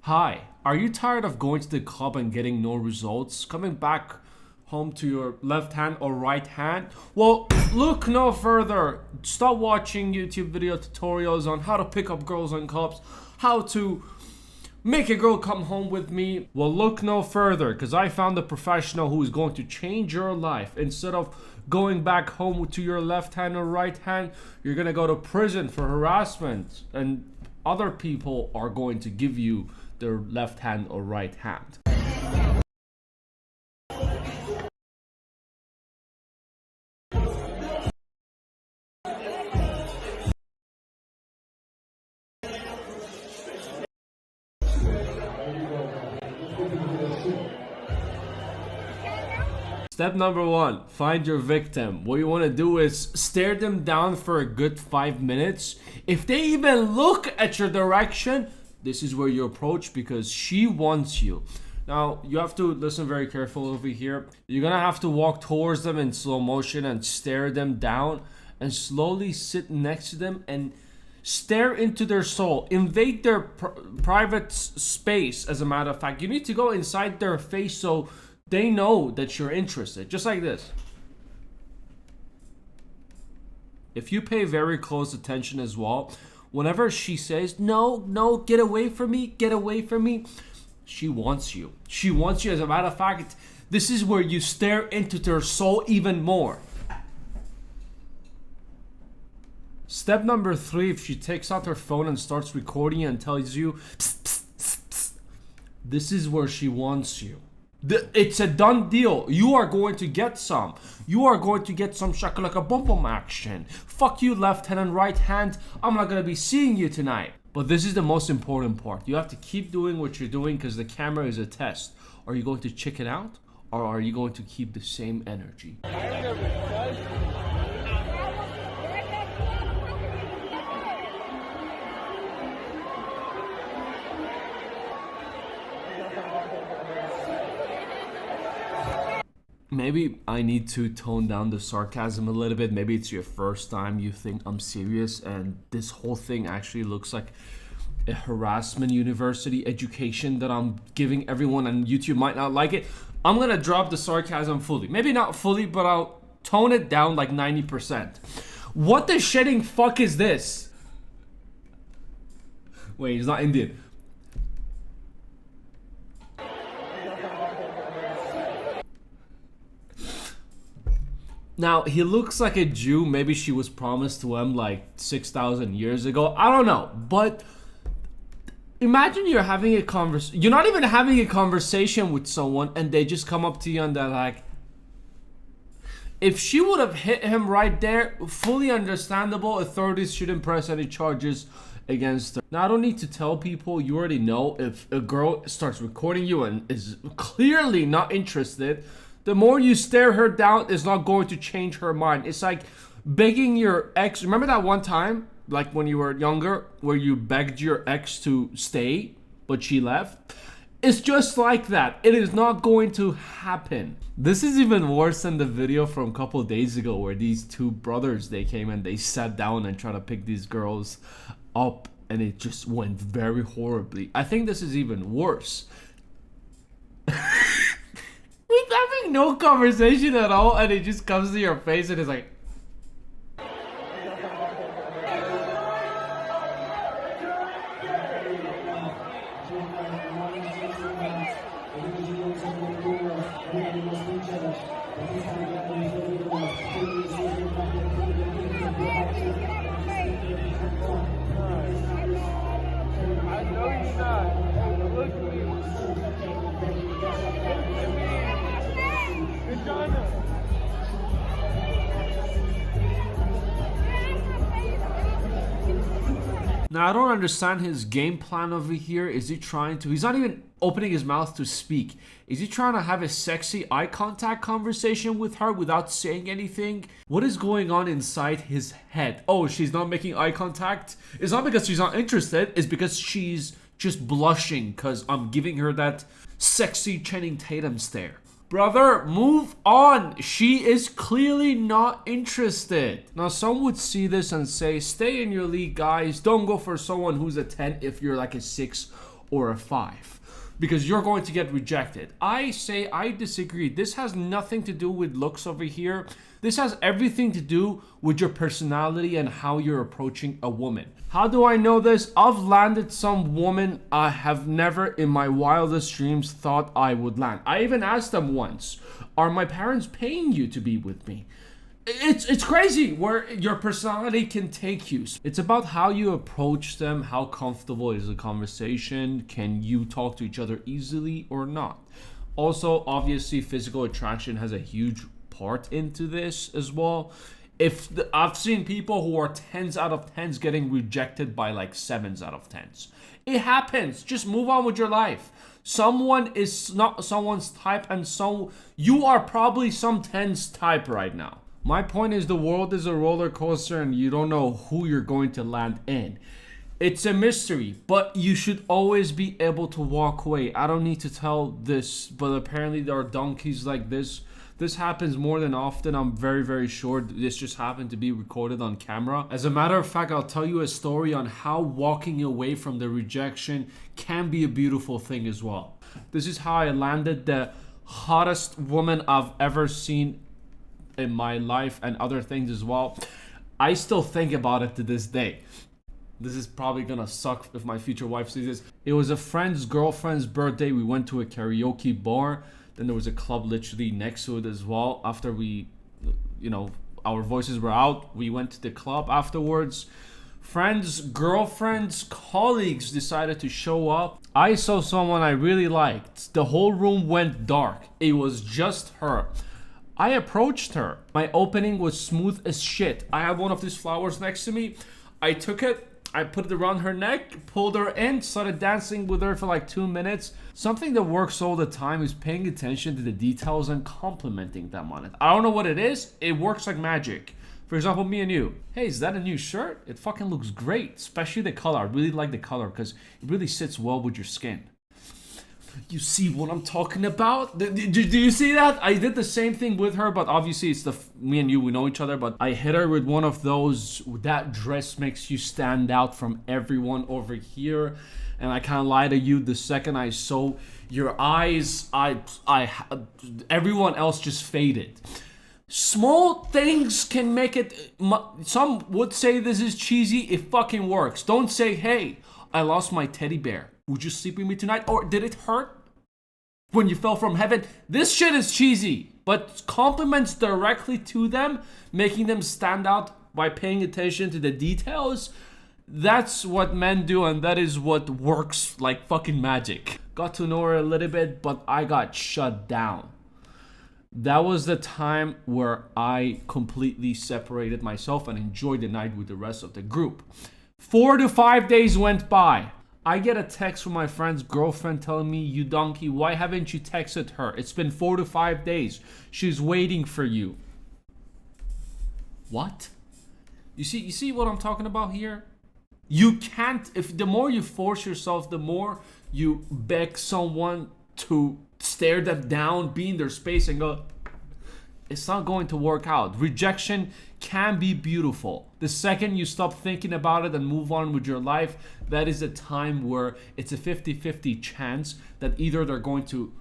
Hi, are you tired of going to the club and getting no results? Coming back home to your left hand or right hand? Well, look no further. Stop watching YouTube video tutorials on how to pick up girls in clubs, how to make a girl come home with me. Well, look no further, because I found a professional who is going to change your life. Instead of going back home to your left hand or right hand, you're gonna go to prison for harassment, and other people are going to give you their left hand or right hand. Step number 1, find your victim. What you want to do is stare them down for a good 5 minutes. If they even look at your direction, this is where you approach, because she wants you. Now, you have to listen very carefully over here. You're gonna have to walk towards them in slow motion and stare them down and slowly sit next to them and stare into their soul. Invade their private space, as a matter of fact. You need to go inside their face so they know that you're interested. Just like this. If you pay very close attention as well, whenever she says, no, get away from me, get away from me, she wants you. She wants you. As a matter of fact, this is where you stare into their soul even more. Step number 3, if she takes out her phone and starts recording and tells you, psst, psst, psst, psst, this is where she wants you. It's a done deal. You are going to get some. You are going to get some shakalaka boom boom action. Fuck you, left hand and right hand. I'm not gonna be seeing you tonight. But this is the most important part. You have to keep doing what you're doing, because the camera is a test. Are you going to check it out, or are you going to keep the same energy? Maybe I need to tone down the sarcasm a little bit. Maybe it's your first time you think I'm serious, and this whole thing actually looks like a harassment university education that I'm giving everyone, and YouTube might not like it. I'm gonna drop the sarcasm fully. Maybe not fully, but I'll tone it down like 90%. What the shedding fuck is this? Wait, he's not Indian. Now, he looks like a Jew. Maybe she was promised to him like 6,000 years ago. I don't know. But imagine you're having a conversation. You're not even having a conversation with someone, and they just come up to you and they're like, if she would have hit him right there, fully understandable. Authorities shouldn't press any charges against her. Now, I don't need to tell people. You already know, if a girl starts recording you and is clearly not interested, the more you stare her down is not going to change her mind. It's like begging your ex. Remember that one time, like when you were younger, where you begged your ex to stay, but she left? It's just like that. It is not going to happen. This is even worse than the video from a couple of days ago, where these two brothers, they came and they sat down and tried to pick these girls up, and it just went very horribly. I think this is even worse. With having no conversation at all, and it just comes to your face and it's like, now, I don't understand his game plan over here. Is he trying to... He's not even opening his mouth to speak. Is he trying to have a sexy eye contact conversation with her without saying anything? What is going on inside his head? Oh, she's not making eye contact? It's not because she's not interested. It's because she's just blushing because I'm giving her that sexy Channing Tatum stare. Brother, move on. She is clearly not interested. Now, some would see this and say, stay in your league, guys. Don't go for someone who's a 10 if you're like a 6 or a 5 because you're going to get rejected. I say I disagree. This has nothing to do with looks over here. This has everything to do with your personality and how you're approaching a woman. How do I know this? I've landed some woman I have never in my wildest dreams thought I would land. I even asked them once, are my parents paying you to be with me? It's crazy where your personality can take you. It's about how you approach them, how comfortable is the conversation, can you talk to each other easily or not. Also, obviously, physical attraction has a huge part into this as well. I've seen people who are 10s out of 10s getting rejected by like 7s out of 10s. It happens. Just move on with your life. Someone is not someone's type, and so you are probably some 10's type right now. My point is the world is a roller coaster and you don't know who you're going to land in. It's a mystery, but you should always be able to walk away. I don't need to tell this, but apparently there are donkeys like this. This happens more than often. I'm very, very sure this just happened to be recorded on camera. As a matter of fact, I'll tell you a story on how walking away from the rejection can be a beautiful thing as well. This is how I landed the hottest woman I've ever seen in my life and other things as well. I still think about it to this day. This is probably gonna suck if my future wife sees this. It was a friend's girlfriend's birthday. We went to a karaoke bar. Then there was a club literally next to it as well. After we, our voices were out, we went to the club afterwards. Friends, girlfriends, colleagues decided to show up. I saw someone I really liked. The whole room went dark. It was just her. I approached her. My opening was smooth as shit. I had one of these flowers next to me. I took it, I put it around her neck, pulled her in, started dancing with her for like 2 minutes. Something that works all the time is paying attention to the details and complimenting them on it. I don't know what it is. It works like magic. For example, me and you. Hey, is that a new shirt? It fucking looks great. Especially the color. I really like the color because it really sits well with your skin. You see what I'm talking about? Do you see that? I did the same thing with her, but obviously it's me and you, we know each other, but I hit her with one of those, that dress makes you stand out from everyone over here. And I can't lie to you, the second I saw your eyes, everyone else just faded. Small things can make it, some would say this is cheesy, it fucking works. Don't say, hey, I lost my teddy bear. Would you sleep with me tonight? Or did it hurt when you fell from heaven? This shit is cheesy, but compliments directly to them, making them stand out by paying attention to the details, that's what men do, and that is what works like fucking magic. Got to know her a little bit, but I got shut down. That was the time where I completely separated myself and enjoyed the night with the rest of the group. 4 to 5 days went by. I get a text from my friend's girlfriend telling me, you donkey, why haven't you texted her? It's been 4 to 5 days. She's waiting for you. What? You see what I'm talking about here? You can't, the more you force yourself, the more you beg someone to stare them down, be in their space and go, it's not going to work out. Rejection can be beautiful. The second you stop thinking about it and move on with your life, that is a time where it's a 50-50 chance that either they're going to,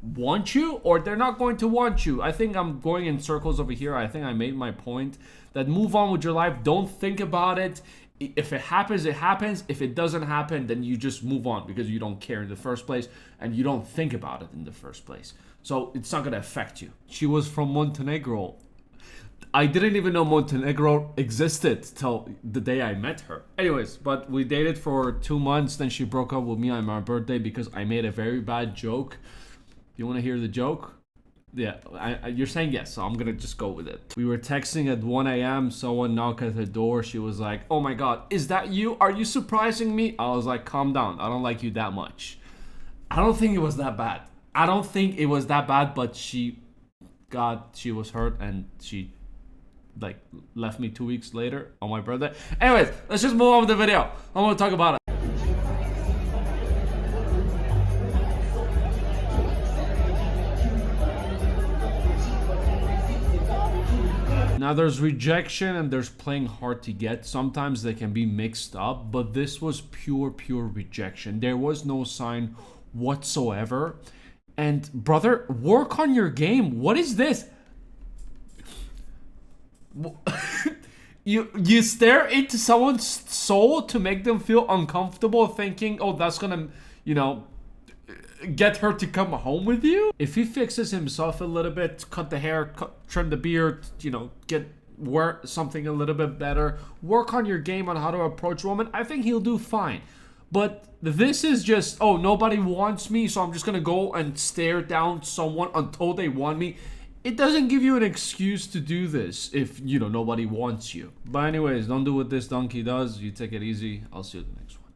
want you or they're not going to want you. I think I'm going in circles over here. I think I made my point that move on with your life. Don't think about it. If it happens, it happens. If it doesn't happen, then you just move on because you don't care in the first place and you don't think about it in the first place. So it's not going to affect you. She was from Montenegro. I didn't even know Montenegro existed till the day I met her. Anyways, but we dated for 2 months. Then she broke up with me on my birthday because I made a very bad joke. You want to hear the joke? Yeah, you're saying yes, so I'm going to just go with it. We were texting at 1 a.m. Someone knocked at the door. She was like, oh my God, is that you? Are you surprising me? I was like, calm down. I don't like you that much. I don't think it was that bad. But she was hurt and she left me 2 weeks later on my birthday. Anyways, let's just move on with the video. I want to talk about it. Now there's rejection and there's playing hard to get. Sometimes they can be mixed up, but this was pure rejection. There was no sign whatsoever. And brother, work on your game. What is this? You stare into someone's soul to make them feel uncomfortable, thinking, oh, that's gonna, get her to come home with you. If he fixes himself a little bit, cut the hair, trim the beard, wear something a little bit better, work on your game on how to approach women, I think he'll do fine. But this is just, oh, nobody wants me, so I'm just gonna go and stare down someone until they want me. It doesn't give you an excuse to do this if, nobody wants you. But anyways, don't do what this donkey does. You take it easy. I'll see you in the next one.